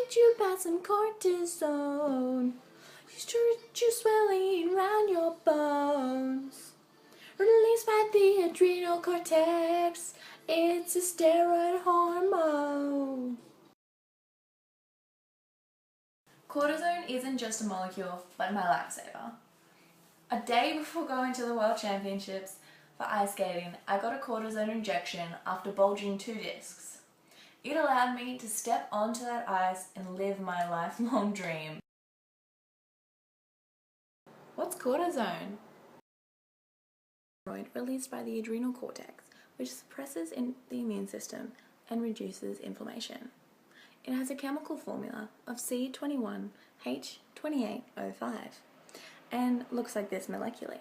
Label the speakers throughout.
Speaker 1: teach you about some cortisone. Used to reduce swelling around your bones. Released by the adrenal cortex. It's a steroid hormone. Cortisone isn't just a molecule, but my lifesaver. A day before going to the World Championships for ice skating, I got a cortisone injection after bulging 2 discs. It allowed me to step onto that ice and live my lifelong dream. What's cortisone? Released by the adrenal cortex, which suppresses the immune system and reduces inflammation. It has a chemical formula of C21H28O5 and looks like this molecularly.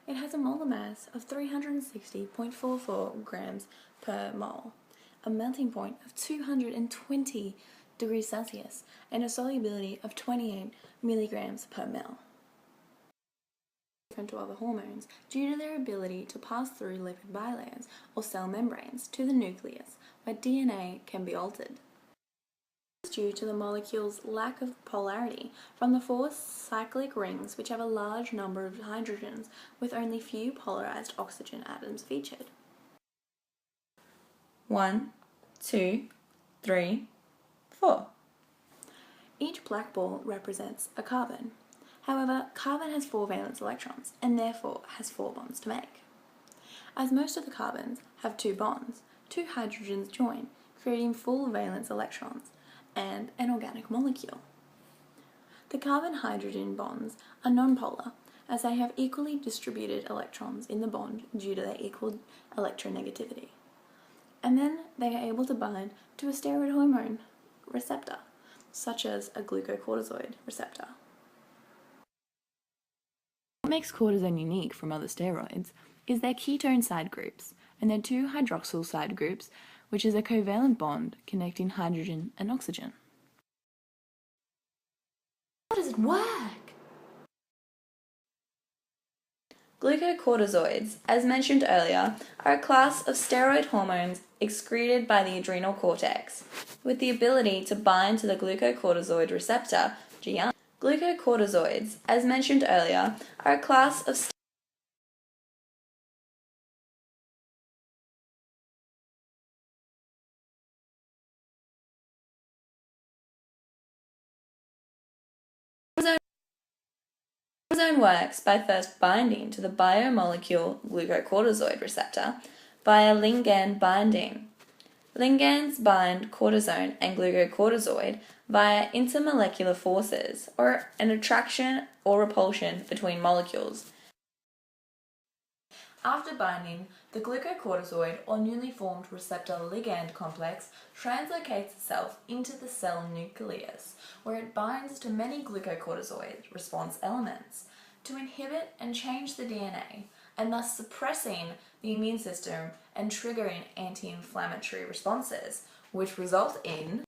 Speaker 1: It has a molar mass of 360.44 grams per mole, a melting point of 220 degrees Celsius, and a solubility of 28 milligrams per ml. Different to other hormones due to their ability to pass through lipid bilayers or cell membranes to the nucleus, where DNA can be altered. Due to the molecule's lack of polarity from the 4 cyclic rings, which have a large number of hydrogens with only few polarized oxygen atoms featured. 1, 2, 3, 4. Each black ball represents a carbon. However, carbon has 4 valence electrons and therefore has 4 bonds to make. As most of the carbons have 2 bonds, 2 hydrogens join, creating full valence electrons and an organic molecule. The carbon-hydrogen bonds are nonpolar, as they have equally distributed electrons in the bond due to their equal electronegativity. And then they are able to bind to a steroid hormone receptor, such as a glucocorticoid receptor. What makes cortisone unique from other steroids is their ketone side groups and their 2 hydroxyl side groups, which is a covalent bond connecting hydrogen and oxygen. How does it work? Glucocorticoids, as mentioned earlier, are a class of steroid hormones excreted by the adrenal cortex, with the ability to bind to the glucocorticoid receptor, GR. Glucocorticoids, as mentioned earlier, are a class of Cortisone works by first binding to the biomolecule glucocorticoid receptor via ligand binding. Ligands bind cortisone and glucocorticoid via intermolecular forces, or an attraction or repulsion between molecules. After binding, the glucocorticoid or newly formed receptor-ligand complex translocates itself into the cell nucleus, where it binds to many glucocorticoid response elements to inhibit and change the DNA, and thus suppressing the immune system and triggering anti-inflammatory responses, which result in